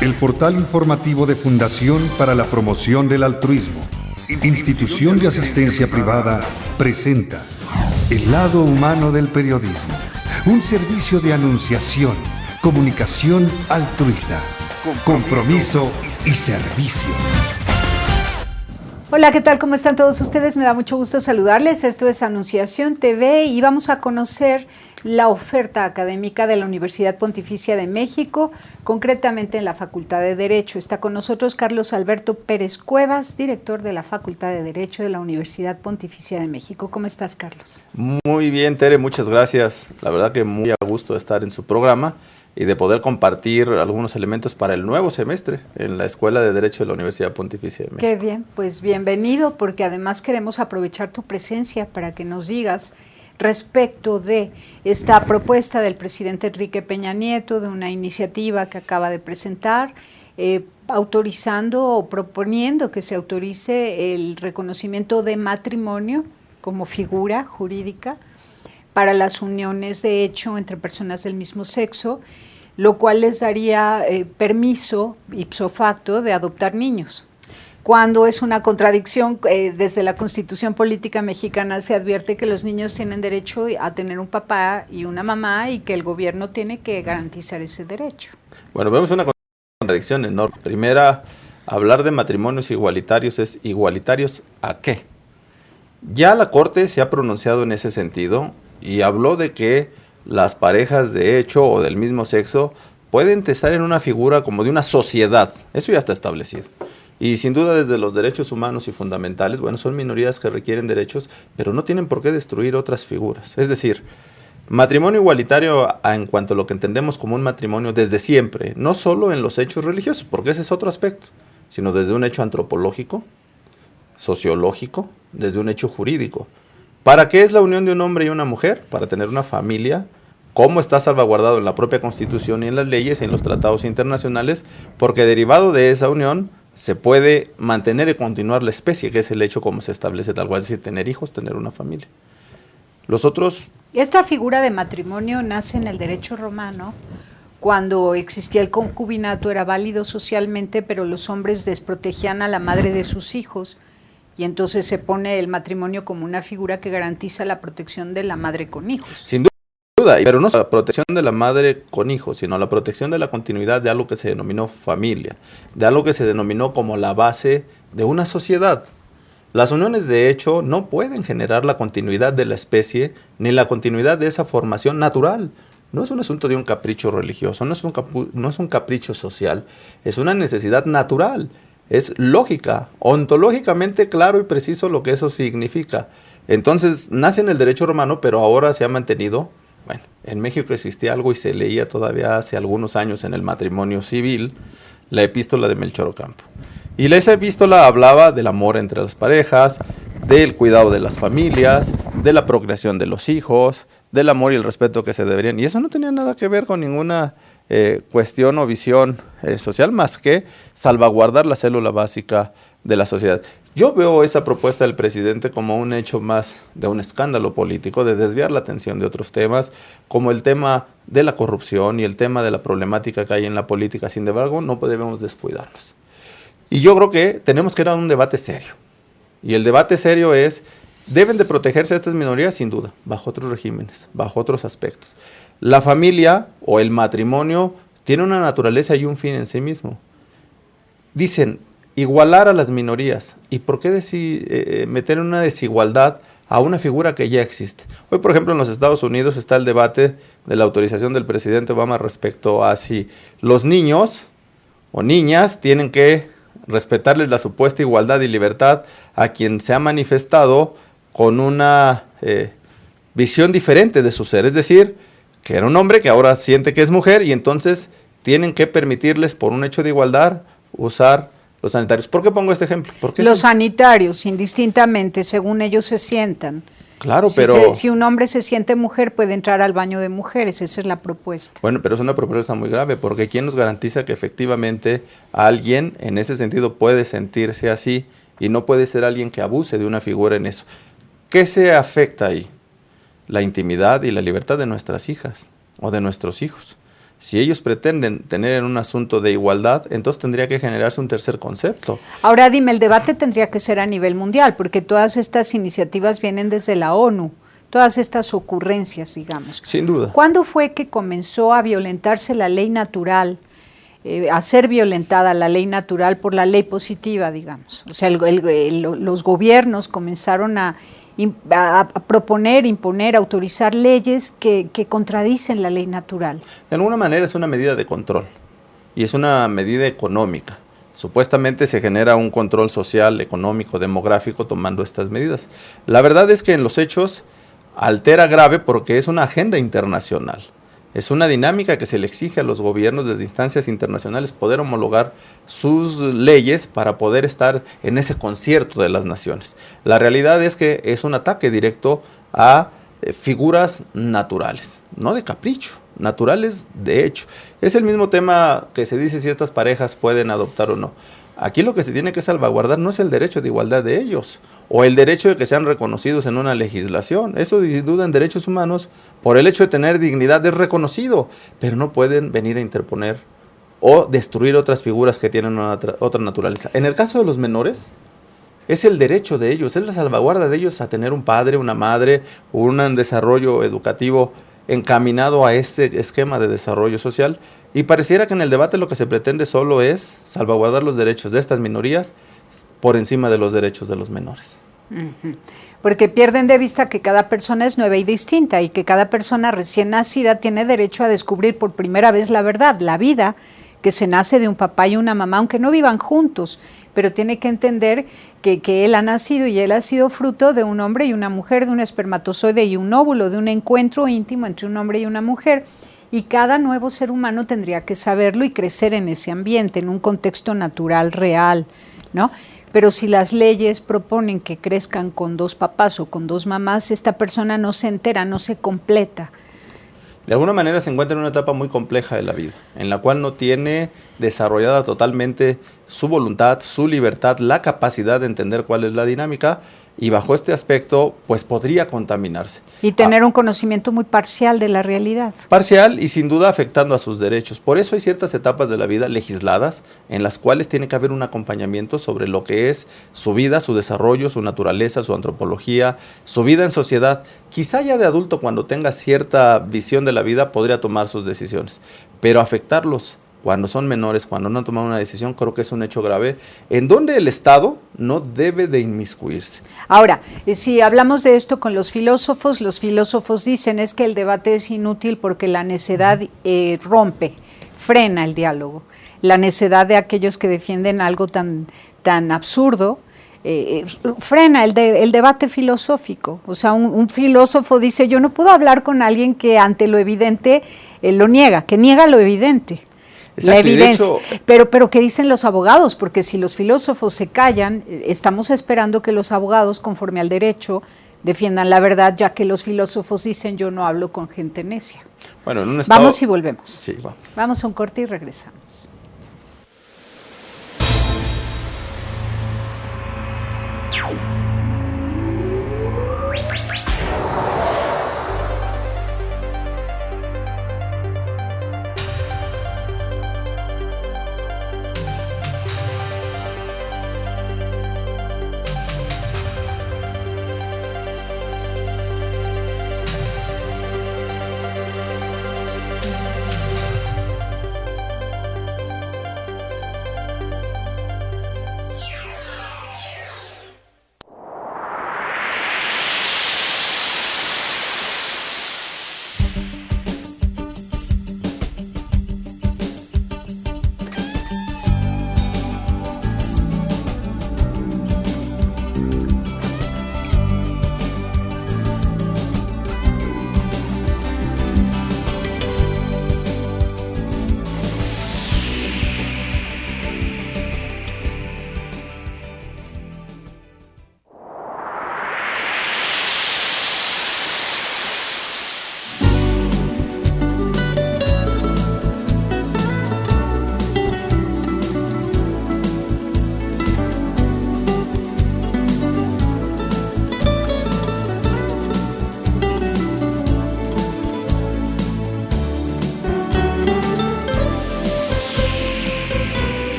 El portal informativo de Fundación para la Promoción del Altruismo, institución de asistencia privada, presenta El lado humano del periodismo, un servicio de anunciación, comunicación altruista, compromiso y servicio. Hola, ¿qué tal? ¿Cómo están todos ustedes? Me da mucho gusto saludarles. Esto es Anunciación TV y vamos a conocer la oferta académica de la Universidad Pontificia de México, concretamente en la Facultad de Derecho. Está con nosotros Carlos Alberto Pérez Cuevas, director de la Facultad de Derecho de la Universidad Pontificia de México. ¿Cómo estás, Carlos? Muy bien, Tere, muchas gracias. La verdad que muy a gusto de estar en su programa y de poder compartir algunos elementos para el nuevo semestre en la Escuela de Derecho de la Universidad Pontificia de México. Qué bien, pues bienvenido, porque además queremos aprovechar tu presencia para que nos digas respecto de esta propuesta del presidente Enrique Peña Nieto, de una iniciativa que acaba de presentar, autorizando o proponiendo que se autorice el reconocimiento de matrimonio como figura jurídica para las uniones de hecho entre personas del mismo sexo, lo cual les daría permiso ipso facto de adoptar niños. Cuando es una contradicción, desde la Constitución Política Mexicana se advierte que los niños tienen derecho a tener un papá y una mamá y que el gobierno tiene que garantizar ese derecho. Bueno, vemos una contradicción enorme. Primera, hablar de matrimonios igualitarios es ¿igualitarios a qué? Ya la Corte se ha pronunciado en ese sentido y habló de que las parejas de hecho o del mismo sexo pueden estar en una figura como de una sociedad. Eso ya está establecido. Y sin duda desde los derechos humanos y fundamentales, bueno, son minorías que requieren derechos, pero no tienen por qué destruir otras figuras. Es decir, matrimonio igualitario en cuanto a lo que entendemos como un matrimonio desde siempre, no solo en los hechos religiosos, porque ese es otro aspecto, sino desde un hecho antropológico, sociológico, desde un hecho jurídico. ¿Para qué es la unión de un hombre y una mujer? Para tener una familia, como está salvaguardado en la propia Constitución y en las leyes y en los tratados internacionales, porque derivado de esa unión se puede mantener y continuar la especie, que es el hecho como se establece tal cual, es decir, tener hijos, tener una familia. Los otros... Esta figura de matrimonio nace en el derecho romano. Cuando existía el concubinato era válido socialmente, pero los hombres desprotegían a la madre de sus hijos y entonces se pone el matrimonio como una figura que garantiza la protección de la madre con hijos. Sin duda, pero no la protección de la madre con hijos, sino la protección de la continuidad de algo que se denominó familia, de algo que se denominó como la base de una sociedad. Las uniones de hecho no pueden generar la continuidad de la especie ni la continuidad de esa formación natural. No es un asunto de un capricho religioso, no es un capricho social, es una necesidad natural, es lógica, ontológicamente claro y preciso lo que eso significa. Entonces nace en el derecho romano, pero ahora se ha mantenido. Bueno, en México existía algo y se leía todavía hace algunos años en el matrimonio civil, la epístola de Melchor Ocampo. Y esa epístola hablaba del amor entre las parejas, del cuidado de las familias, de la procreación de los hijos, del amor y el respeto que se deberían. Y eso no tenía nada que ver con ninguna cuestión o visión social más que salvaguardar la célula básica de la sociedad. Yo veo esa propuesta del presidente como un hecho más de un escándalo político, de desviar la atención de otros temas, como el tema de la corrupción y el tema de la problemática que hay en la política. Sin embargo, no debemos descuidarlos. Y yo creo que tenemos que ir a un debate serio. Y el debate serio es, ¿deben de protegerse estas minorías? Sin duda, bajo otros regímenes, bajo otros aspectos. La familia o el matrimonio tiene una naturaleza y un fin en sí mismo. Dicen, igualar a las minorías. ¿Y por qué meter en una desigualdad a una figura que ya existe? Hoy, por ejemplo, en los Estados Unidos está el debate de la autorización del presidente Obama respecto a si los niños o niñas tienen que respetarles la supuesta igualdad y libertad a quien se ha manifestado con una visión diferente de su ser. Es decir, que era un hombre que ahora siente que es mujer y entonces tienen que permitirles, por un hecho de igualdad, usar los sanitarios. ¿Por qué pongo este ejemplo? Los sanitarios, indistintamente, según ellos se sientan. Claro, pero... Si un hombre se siente mujer, puede entrar al baño de mujeres, esa es la propuesta. Bueno, pero es una propuesta muy grave, porque ¿quién nos garantiza que efectivamente alguien en ese sentido puede sentirse así y no puede ser alguien que abuse de una figura en eso? ¿Qué se afecta ahí? La intimidad y la libertad de nuestras hijas o de nuestros hijos. Si ellos pretenden tener en un asunto de igualdad, entonces tendría que generarse un tercer concepto. Ahora dime, el debate tendría que ser a nivel mundial, porque todas estas iniciativas vienen desde la ONU, todas estas ocurrencias, digamos. Sin duda. ¿Cuándo fue que comenzó a violentarse la ley natural, a ser violentada la ley natural por la ley positiva, digamos? O sea, los gobiernos comenzaron a proponer, imponer, autorizar leyes que contradicen la ley natural. De alguna manera es una medida de control y es una medida económica. Supuestamente se genera un control social, económico, demográfico tomando estas medidas. La verdad es que en los hechos altera grave porque es una agenda internacional. Es una dinámica que se le exige a los gobiernos desde instancias internacionales poder homologar sus leyes para poder estar en ese concierto de las naciones. La realidad es que es un ataque directo a figuras naturales, no de capricho, naturales de hecho. Es el mismo tema que se dice si estas parejas pueden adoptar o no. Aquí lo que se tiene que salvaguardar no es el derecho de igualdad de ellos o el derecho de que sean reconocidos en una legislación. Eso sin duda en derechos humanos, por el hecho de tener dignidad es reconocido, pero no pueden venir a interponer o destruir otras figuras que tienen otra naturaleza. En el caso de los menores, es el derecho de ellos, es la salvaguarda de ellos a tener un padre, una madre, un desarrollo educativo encaminado a ese esquema de desarrollo social. Y pareciera que en el debate lo que se pretende solo es salvaguardar los derechos de estas minorías por encima de los derechos de los menores. Porque pierden de vista que cada persona es nueva y distinta y que cada persona recién nacida tiene derecho a descubrir por primera vez la verdad, la vida, que se nace de un papá y una mamá, aunque no vivan juntos, pero tiene que entender que él ha nacido y él ha sido fruto de un hombre y una mujer, de un espermatozoide y un óvulo, de un encuentro íntimo entre un hombre y una mujer. Y cada nuevo ser humano tendría que saberlo y crecer en ese ambiente, en un contexto natural, real, ¿no? Pero si las leyes proponen que crezcan con dos papás o con dos mamás, esta persona no se entera, no se completa. De alguna manera se encuentra en una etapa muy compleja de la vida, en la cual no tiene desarrollada totalmente su voluntad, su libertad, la capacidad de entender cuál es la dinámica, y bajo este aspecto, pues podría contaminarse. Y tener un conocimiento muy parcial de la realidad. Parcial y sin duda afectando a sus derechos. Por eso hay ciertas etapas de la vida legisladas en las cuales tiene que haber un acompañamiento sobre lo que es su vida, su desarrollo, su naturaleza, su antropología, su vida en sociedad. Quizá ya de adulto, cuando tenga cierta visión de la vida, podría tomar sus decisiones, pero afectarlos cuando son menores, cuando no han tomado una decisión, creo que es un hecho grave, en donde el Estado no debe de inmiscuirse. Ahora, si hablamos de esto con los filósofos dicen es que el debate es inútil porque la necedad frena el diálogo. La necedad de aquellos que defienden algo tan absurdo, frena el debate filosófico. O sea, un filósofo dice, yo no puedo hablar con alguien que ante lo evidente lo niega, que niega lo evidente. Exacto, la evidencia, pero ¿qué dicen los abogados? Porque si los filósofos se callan, estamos esperando que los abogados, conforme al derecho, defiendan la verdad, ya que los filósofos dicen yo no hablo con gente necia. Bueno, en un estado... Vamos y volvemos. Sí, vamos. Vamos a un corte y regresamos.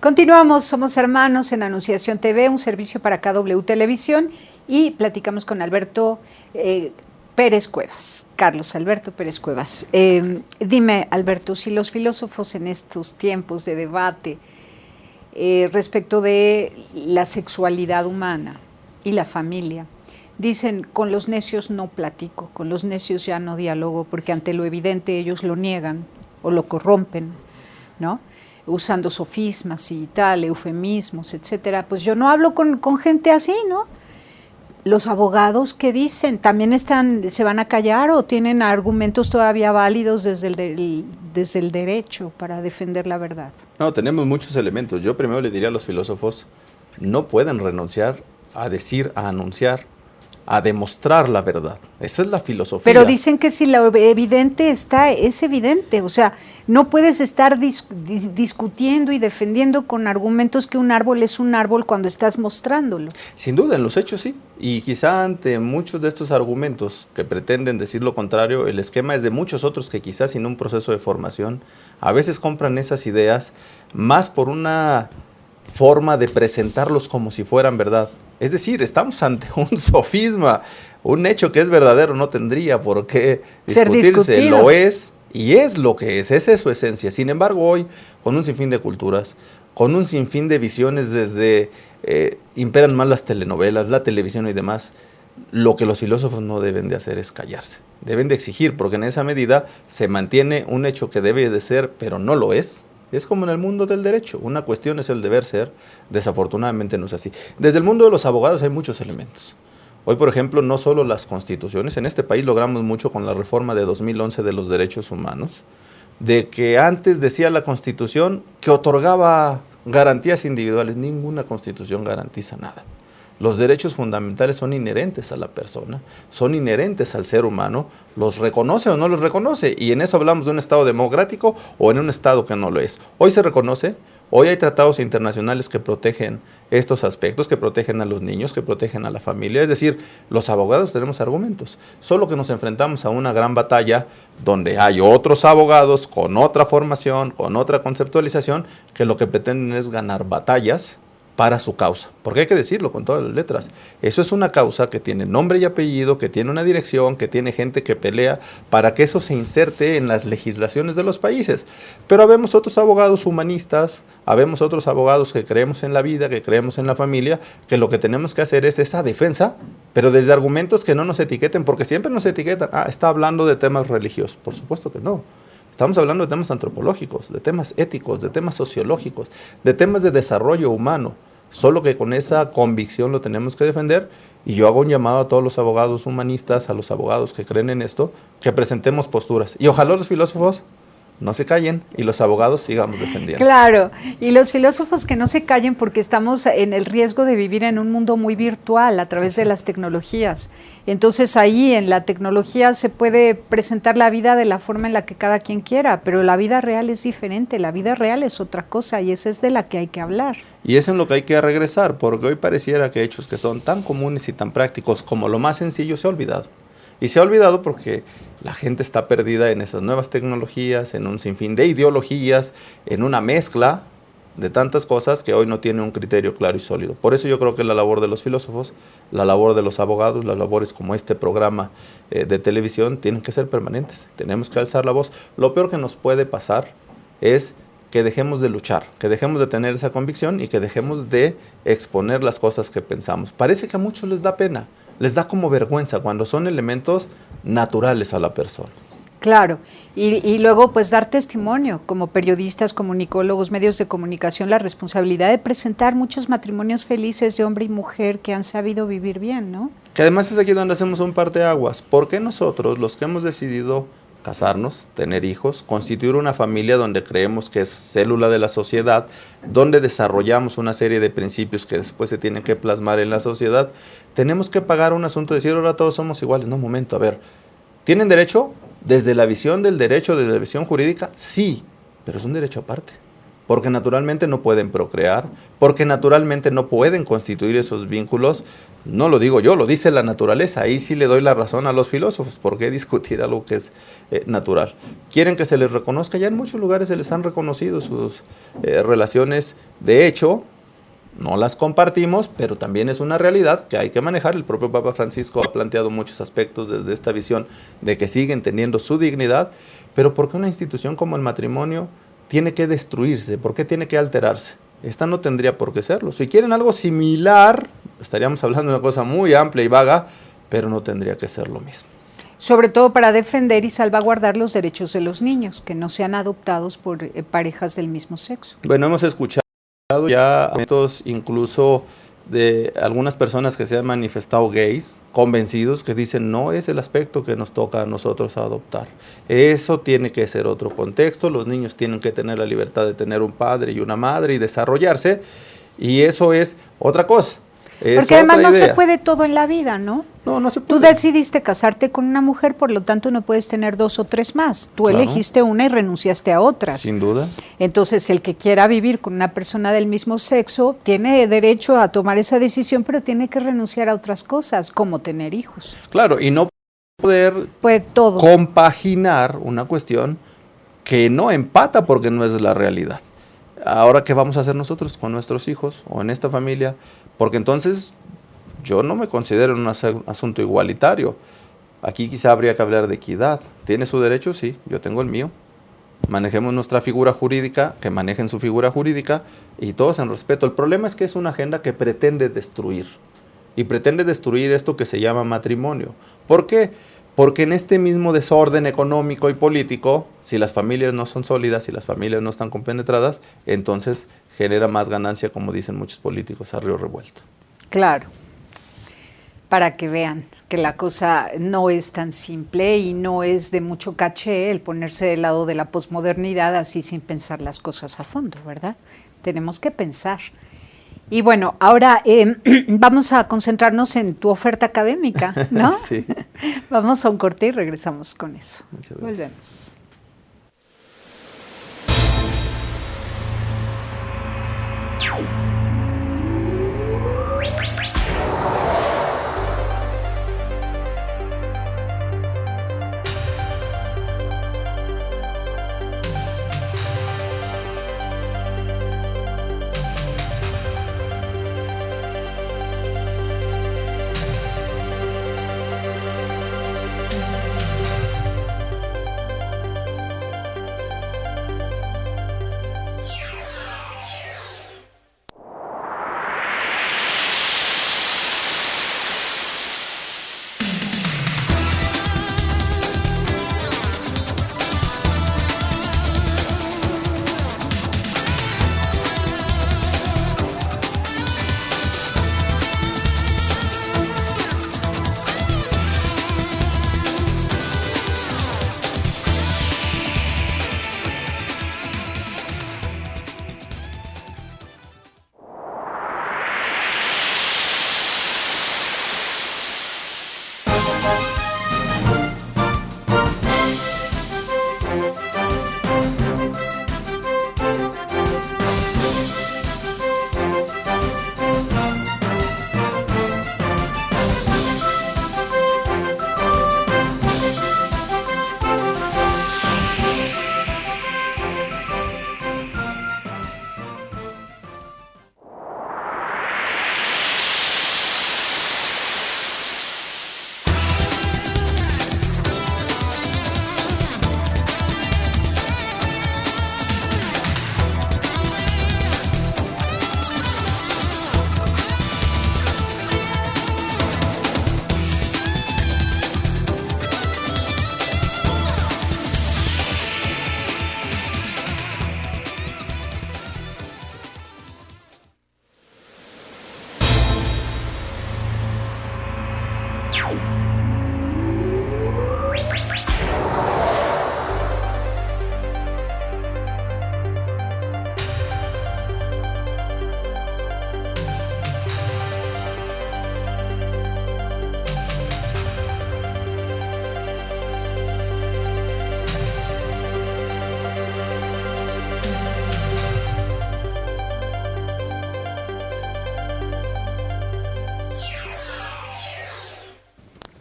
Continuamos, somos hermanos en Anunciación TV, un servicio para KW Televisión, y platicamos con Alberto Pérez Cuevas, Carlos Alberto Pérez Cuevas. Dime, Alberto, si los filósofos en estos tiempos de debate respecto de la sexualidad humana y la familia, dicen, con los necios no platico, con los necios ya no dialogo, porque ante lo evidente ellos lo niegan o lo corrompen, ¿no? Usando sofismas y tal, eufemismos, etcétera. Pues yo no hablo con gente así, ¿no? Los abogados, ¿qué dicen? ¿También se van a callar o tienen argumentos todavía válidos desde el derecho para defender la verdad? No, tenemos muchos elementos. Yo primero le diría a los filósofos, no pueden renunciar a decir, a anunciar, a demostrar la verdad. Esa es la filosofía. Pero dicen que si lo evidente está, es evidente. O sea, no puedes estar discutiendo y defendiendo con argumentos que un árbol es un árbol cuando estás mostrándolo. Sin duda, en los hechos sí. Y quizá ante muchos de estos argumentos que pretenden decir lo contrario, el esquema es de muchos otros que quizás sin un proceso de formación, a veces compran esas ideas más por una forma de presentarlos como si fueran verdad. Es decir, estamos ante un sofisma, un hecho que es verdadero no tendría por qué discutirse, lo es y es lo que es, esa es su esencia. Sin embargo, hoy, con un sinfín de culturas, con un sinfín de visiones desde, imperan más las telenovelas, la televisión y demás, lo que los filósofos no deben de hacer es callarse, deben de exigir, porque en esa medida se mantiene un hecho que debe de ser, pero no lo es. Es como en el mundo del derecho, una cuestión es el deber ser, desafortunadamente no es así. Desde el mundo de los abogados hay muchos elementos. Hoy, por ejemplo, no solo las constituciones, en este país logramos mucho con la reforma de 2011 de los derechos humanos, de que antes decía la Constitución que otorgaba garantías individuales, ninguna Constitución garantiza nada. Los derechos fundamentales son inherentes a la persona, son inherentes al ser humano, los reconoce o no los reconoce, y en eso hablamos de un Estado democrático o en un Estado que no lo es. Hoy se reconoce, hoy hay tratados internacionales que protegen estos aspectos, que protegen a los niños, que protegen a la familia, es decir, los abogados tenemos argumentos, solo que nos enfrentamos a una gran batalla donde hay otros abogados con otra formación, con otra conceptualización, que lo que pretenden es ganar batallas para su causa, porque hay que decirlo con todas las letras, eso es una causa que tiene nombre y apellido, que tiene una dirección, que tiene gente que pelea para que eso se inserte en las legislaciones de los países, pero habemos otros abogados humanistas, habemos otros abogados que creemos en la vida, que creemos en la familia, que lo que tenemos que hacer es esa defensa, pero desde argumentos que no nos etiqueten, porque siempre nos etiquetan, está hablando de temas religiosos, por supuesto que no. Estamos hablando de temas antropológicos, de temas éticos, de temas sociológicos, de temas de desarrollo humano, solo que con esa convicción lo tenemos que defender, y yo hago un llamado a todos los abogados humanistas, a los abogados que creen en esto, que presentemos posturas, y ojalá los filósofos no se callen y los abogados sigamos defendiendo. Claro, y los filósofos que no se callen, porque estamos en el riesgo de vivir en un mundo muy virtual a través de las tecnologías. Entonces ahí en la tecnología se puede presentar la vida de la forma en la que cada quien quiera, pero la vida real es diferente, la vida real es otra cosa, y esa es de la que hay que hablar. Y es en lo que hay que regresar, porque hoy pareciera que hechos que son tan comunes y tan prácticos como lo más sencillo se ha olvidado. Y se ha olvidado porque la gente está perdida en esas nuevas tecnologías, en un sinfín de ideologías, en una mezcla de tantas cosas que hoy no tiene un criterio claro y sólido. Por eso yo creo que la labor de los filósofos, la labor de los abogados, las labores como este programa de televisión tienen que ser permanentes. Tenemos que alzar la voz. Lo peor que nos puede pasar es que dejemos de luchar, que dejemos de tener esa convicción y que dejemos de exponer las cosas que pensamos. Parece que a muchos les da pena, les da como vergüenza cuando son elementos naturales a la persona. Claro, y luego pues dar testimonio como periodistas, comunicólogos, medios de comunicación, la responsabilidad de presentar muchos matrimonios felices de hombre y mujer que han sabido vivir bien, ¿no? Que además es aquí donde hacemos un parteaguas. ¿Por qué nosotros, los que hemos decidido casarnos, tener hijos, constituir una familia donde creemos que es célula de la sociedad, donde desarrollamos una serie de principios que después se tienen que plasmar en la sociedad, tenemos que pagar un asunto de decir, ahora todos somos iguales. No, momento, a ver, ¿tienen derecho? Desde la visión del derecho, desde la visión jurídica, sí, pero es un derecho aparte. Porque naturalmente no pueden procrear, porque naturalmente no pueden constituir esos vínculos. No lo digo yo, lo dice la naturaleza. Ahí sí le doy la razón a los filósofos. ¿Por qué discutir algo que es natural? Quieren que se les reconozca, ya en muchos lugares se les han reconocido sus relaciones. De hecho, no las compartimos, pero también es una realidad que hay que manejar. El propio Papa Francisco ha planteado muchos aspectos desde esta visión de que siguen teniendo su dignidad, pero ¿por qué una institución como el matrimonio tiene que destruirse? ¿Por qué tiene que alterarse? Esta no tendría por qué serlo. Si quieren algo similar, estaríamos hablando de una cosa muy amplia y vaga, pero no tendría que ser lo mismo. Sobre todo para defender y salvaguardar los derechos de los niños, que no sean adoptados por parejas del mismo sexo. Bueno, hemos escuchado ya argumentos incluso de algunas personas que se han manifestado gays, convencidos, que dicen no es el aspecto que nos toca a nosotros adoptar. Eso tiene que ser otro contexto, los niños tienen que tener la libertad de tener un padre y una madre y desarrollarse, y eso es otra cosa. Porque además no se puede todo en la vida, ¿no? No, no se puede. Tú decidiste casarte con una mujer, por lo tanto no puedes tener 2 o 3 más. Tú elegiste una y renunciaste a otras. Sin duda. Entonces, el que quiera vivir con una persona del mismo sexo tiene derecho a tomar esa decisión, pero tiene que renunciar a otras cosas, como tener hijos. Claro, y no poder compaginar una cuestión que no empata porque no es la realidad. Ahora, ¿qué vamos a hacer nosotros con nuestros hijos o en esta familia? Porque entonces yo no me considero un asunto igualitario. Aquí quizá habría que hablar de equidad. ¿Tiene su derecho? Sí, yo tengo el mío. Manejemos nuestra figura jurídica, que manejen su figura jurídica y todos en respeto. El problema es que es una agenda que pretende destruir. Y pretende destruir esto que se llama matrimonio. ¿Por qué? Porque en este mismo desorden económico y político, si las familias no son sólidas, si las familias no están compenetradas, entonces genera más ganancia, como dicen muchos políticos, a río revuelto. Claro, para que vean que la cosa no es tan simple y no es de mucho caché el ponerse del lado de la posmodernidad así sin pensar las cosas a fondo, ¿verdad? Tenemos que pensar. Y bueno, ahora vamos a concentrarnos en tu oferta académica, ¿no? Sí. Vamos a un corte y regresamos con eso. Muchas gracias. Volvemos.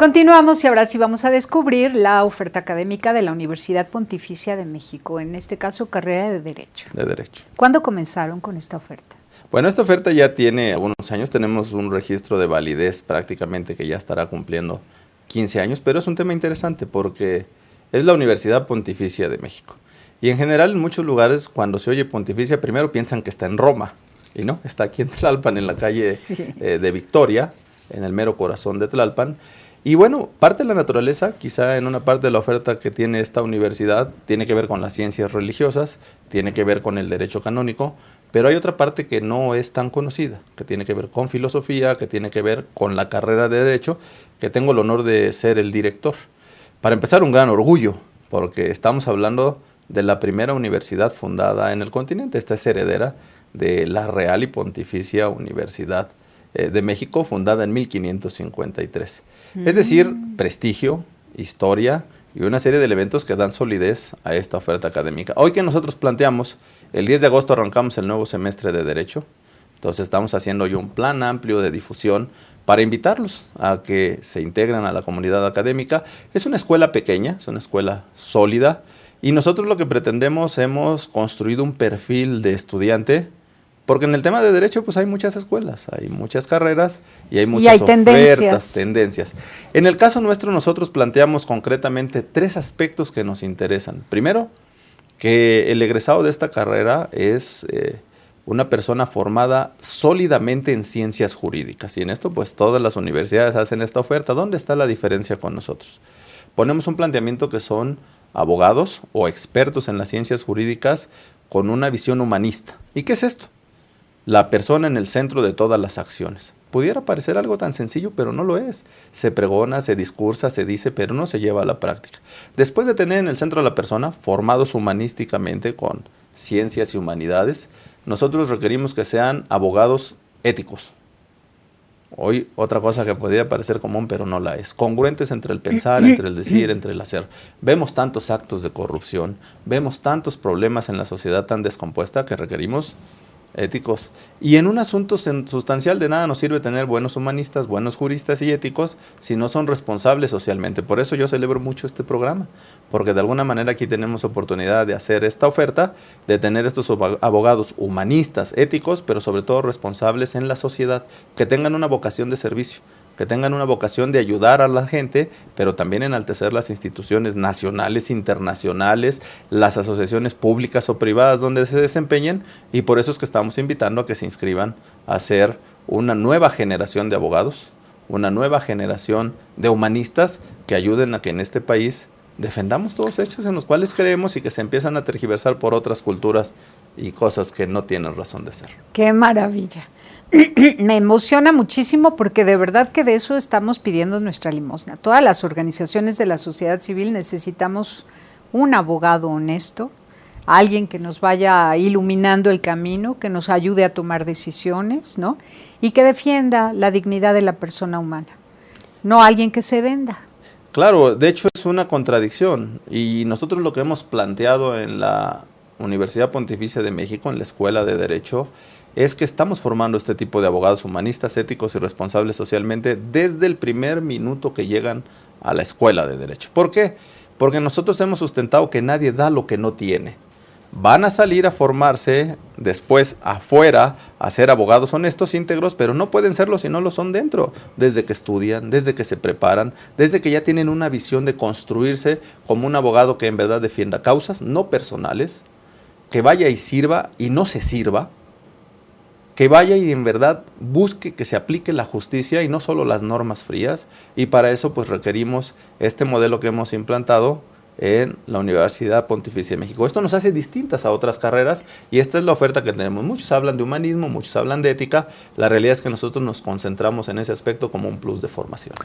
Continuamos y ahora sí vamos a descubrir la oferta académica de la Universidad Pontificia de México, en este caso carrera de Derecho. De Derecho. ¿Cuándo comenzaron con esta oferta? Bueno, esta oferta ya tiene algunos años, tenemos un registro de validez prácticamente que ya estará cumpliendo 15 años, pero es un tema interesante porque es la Universidad Pontificia de México. Y en general en muchos lugares cuando se oye Pontificia primero piensan que está en Roma, y no, está aquí en Tlalpan, en la calle de Victoria, en el mero corazón de Tlalpan. Y bueno, parte de la naturaleza, quizá en una parte de la oferta que tiene esta universidad, tiene que ver con las ciencias religiosas, tiene que ver con el derecho canónico, pero hay otra parte que no es tan conocida, que tiene que ver con filosofía, que tiene que ver con la carrera de Derecho, que tengo el honor de ser el director. Para empezar, un gran orgullo, porque estamos hablando de la primera universidad fundada en el continente. Esta es heredera de la Real y Pontificia Universidad de México, fundada en 1553. Es decir, prestigio, historia y una serie de elementos que dan solidez a esta oferta académica. Hoy que nosotros planteamos, el 10 de agosto arrancamos el nuevo semestre de Derecho, entonces estamos haciendo hoy un plan amplio de difusión para invitarlos a que se integren a la comunidad académica. Es una escuela pequeña, es una escuela sólida, y nosotros lo que pretendemos, hemos construido un perfil de estudiante, porque en el tema de Derecho pues hay muchas escuelas, hay muchas carreras y hay muchas ofertas, tendencias. En el caso nuestro nosotros planteamos concretamente 3 aspectos que nos interesan. Primero, que el egresado de esta carrera es una persona formada sólidamente en ciencias jurídicas, y en esto pues todas las universidades hacen esta oferta. ¿Dónde está la diferencia con nosotros? Ponemos un planteamiento que son abogados o expertos en las ciencias jurídicas con una visión humanista. ¿Y qué es esto? La persona en el centro de todas las acciones. Pudiera parecer algo tan sencillo, pero no lo es. Se pregona, se discursa, se dice, pero no se lleva a la práctica. Después de tener en el centro a la persona, formados humanísticamente con ciencias y humanidades, nosotros requerimos que sean abogados éticos. Hoy otra cosa que podría parecer común, pero no la es. Congruentes entre el pensar, entre el decir, entre el hacer. Vemos tantos actos de corrupción, vemos tantos problemas en la sociedad tan descompuesta que requerimos éticos. Y en un asunto sustancial de nada nos sirve tener buenos humanistas, buenos juristas y éticos si no son responsables socialmente. Por eso yo celebro mucho este programa, porque de alguna manera aquí tenemos oportunidad de hacer esta oferta, de tener estos abogados humanistas, éticos, pero sobre todo responsables en la sociedad, que tengan una vocación de servicio, que tengan una vocación de ayudar a la gente, pero también enaltecer las instituciones nacionales, internacionales, las asociaciones públicas o privadas donde se desempeñen, y por eso es que estamos invitando a que se inscriban a ser una nueva generación de abogados, una nueva generación de humanistas que ayuden a que en este país defendamos todos hechos en los cuales creemos y que se empiezan a tergiversar por otras culturas y cosas que no tienen razón de ser. ¡Qué maravilla! Me emociona muchísimo porque de verdad que de eso estamos pidiendo nuestra limosna. Todas las organizaciones de la sociedad civil necesitamos un abogado honesto, alguien que nos vaya iluminando el camino, que nos ayude a tomar decisiones, ¿no? Y que defienda la dignidad de la persona humana, no alguien que se venda. Claro, de hecho es una contradicción, y nosotros lo que hemos planteado en la Universidad Pontificia de México, en la Escuela de Derecho, es que estamos formando este tipo de abogados humanistas, éticos y responsables socialmente desde el primer minuto que llegan a la Escuela de Derecho. ¿Por qué? Porque nosotros hemos sustentado que nadie da lo que no tiene. Van a salir a formarse después afuera a ser abogados honestos, íntegros, pero no pueden serlo si no lo son dentro, desde que estudian, desde que se preparan, desde que ya tienen una visión de construirse como un abogado que en verdad defienda causas no personales, que vaya y sirva y no se sirva, que vaya y en verdad busque que se aplique la justicia y no solo las normas frías, y para eso pues requerimos este modelo que hemos implantado en la Universidad Pontificia de México. Esto nos hace distintas a otras carreras y esta es la oferta que tenemos. Muchos hablan de humanismo, muchos hablan de ética. La realidad es que nosotros nos concentramos en ese aspecto como un plus de formación.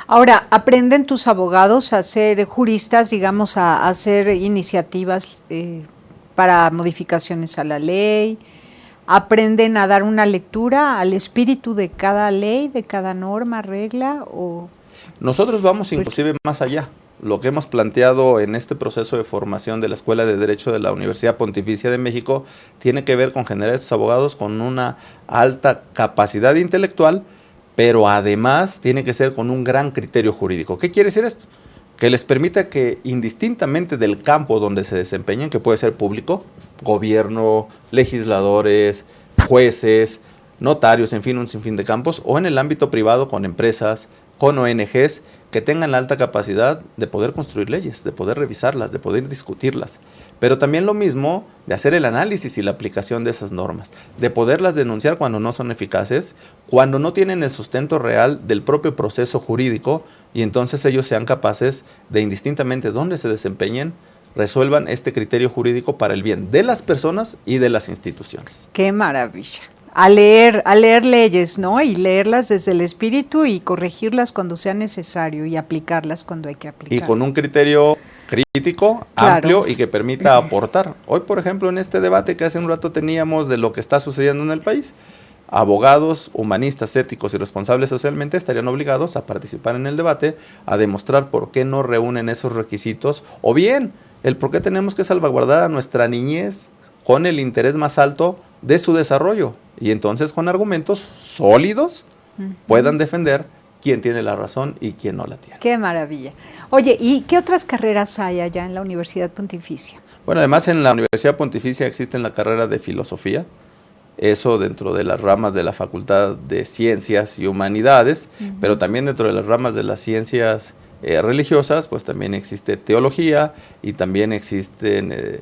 Ahora, ¿aprenden tus abogados a ser juristas, digamos, a hacer iniciativas para modificaciones a la ley? ¿Aprenden a dar una lectura al espíritu de cada ley, de cada norma, regla? ¿O? Nosotros vamos inclusive más allá. Lo que hemos planteado en este proceso de formación de la Escuela de Derecho de la Universidad Pontificia de México tiene que ver con generar estos abogados con una alta capacidad intelectual, pero además tiene que ser con un gran criterio jurídico. ¿Qué quiere decir esto? Que les permita que indistintamente del campo donde se desempeñen, que puede ser público, gobierno, legisladores, jueces, notarios, en fin, un sinfín de campos, o en el ámbito privado con empresas, con ONGs, que tengan la alta capacidad de poder construir leyes, de poder revisarlas, de poder discutirlas, pero también lo mismo de hacer el análisis y la aplicación de esas normas, de poderlas denunciar cuando no son eficaces, cuando no tienen el sustento real del propio proceso jurídico, y entonces ellos sean capaces de, indistintamente donde se desempeñen, resuelvan este criterio jurídico para el bien de las personas y de las instituciones. ¡Qué maravilla! A leer leyes, ¿no? Y leerlas desde el espíritu y corregirlas cuando sea necesario y aplicarlas cuando hay que aplicarlas. Y con un criterio crítico, claro, amplio y que permita aportar. Hoy, por ejemplo, en este debate que hace un rato teníamos de lo que está sucediendo en el país, abogados, humanistas, éticos y responsables socialmente estarían obligados a participar en el debate, a demostrar por qué no reúnen esos requisitos, o bien el por qué tenemos que salvaguardar a nuestra niñez con el interés más alto de su desarrollo, y entonces con argumentos sólidos puedan defender quién tiene la razón y quién no la tiene. ¡Qué maravilla! Oye, ¿y qué otras carreras hay allá en la Universidad Pontificia? Bueno, además en la Universidad Pontificia existe la carrera de filosofía, eso dentro de las ramas de la Facultad de Ciencias y Humanidades, pero también dentro de las ramas de las ciencias religiosas, pues también existe teología y también existe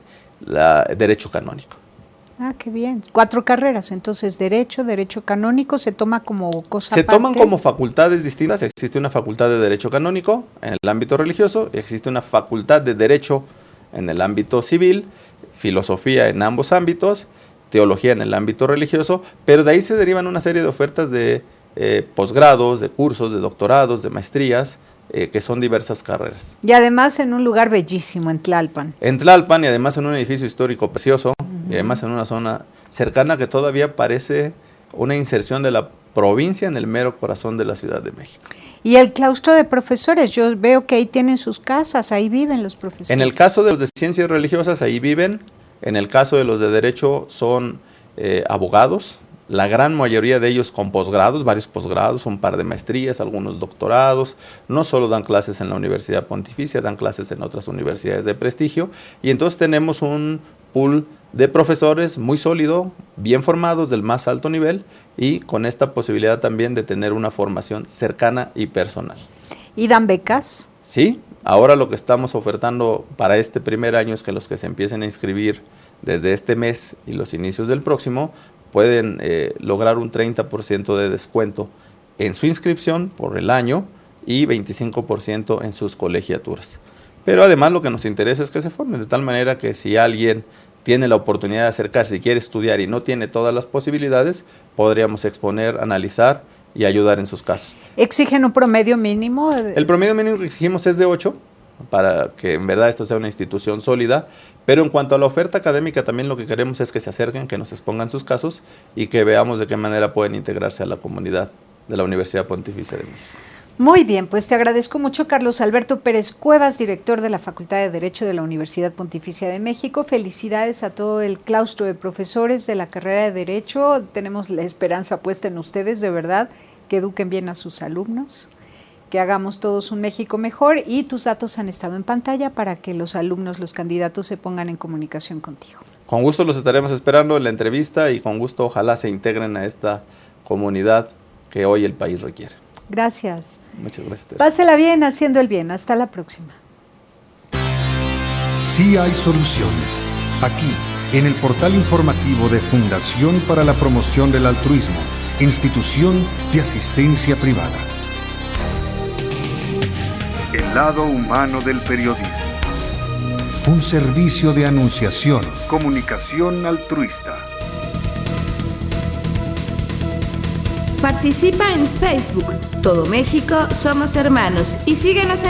derecho canónico. Ah, qué bien. 4 carreras, entonces derecho canónico, ¿se toma como cosa Se aparte? toman como facultades distintas. Existe una facultad de derecho canónico en el ámbito religioso, existe una facultad de derecho en el ámbito civil, filosofía en ambos ámbitos, teología en el ámbito religioso, pero de ahí se derivan una serie de ofertas de posgrados, de cursos, de doctorados, de maestrías, que son diversas carreras. Y además en un lugar bellísimo, en Tlalpan. En Tlalpan, y además en un edificio histórico precioso, y además en una zona cercana que todavía parece una inserción de la provincia en el mero corazón de la Ciudad de México. Y el claustro de profesores, yo veo que ahí tienen sus casas, ahí viven los profesores. En el caso de los de ciencias religiosas, ahí viven. En el caso de los de derecho, son abogados, la gran mayoría de ellos con posgrados, varios posgrados, un par de maestrías, algunos doctorados. No solo dan clases en la Universidad Pontificia, dan clases en otras universidades de prestigio, y entonces tenemos un pool de profesores muy sólido, bien formados, del más alto nivel, y con esta posibilidad también de tener una formación cercana y personal. ¿Y dan becas? Sí, ahora lo que estamos ofertando para este primer año es que los que se empiecen a inscribir desde este mes y los inicios del próximo pueden lograr un 30% de descuento en su inscripción por el año y 25% en sus colegiaturas. Pero además lo que nos interesa es que se formen, de tal manera que si alguien tiene la oportunidad de acercarse y quiere estudiar y no tiene todas las posibilidades, podríamos exponer, analizar y ayudar en sus casos. ¿Exigen un promedio mínimo? El promedio mínimo que exigimos es de 8, para que en verdad esto sea una institución sólida, pero en cuanto a la oferta académica también lo que queremos es que se acerquen, que nos expongan sus casos y que veamos de qué manera pueden integrarse a la comunidad de la Universidad Pontificia de México. Muy bien, pues te agradezco mucho, Carlos Alberto Pérez Cuevas, director de la Facultad de Derecho de la Universidad Pontificia de México. Felicidades a todo el claustro de profesores de la carrera de Derecho. Tenemos la esperanza puesta en ustedes, de verdad, que eduquen bien a sus alumnos, que hagamos todos un México mejor, y tus datos han estado en pantalla para que los alumnos, los candidatos se pongan en comunicación contigo. Con gusto los estaremos esperando en la entrevista y con gusto ojalá se integren a esta comunidad que hoy el país requiere. Gracias. Muchas gracias. Pásela bien haciendo el bien. Hasta la próxima. Sí hay soluciones. Aquí, en el portal informativo de Fundación para la Promoción del Altruismo, Institución de Asistencia Privada. El lado humano del periodismo. Un servicio de anunciación. Comunicación altruista. Participa en Facebook. Todo México Somos Hermanos y síguenos en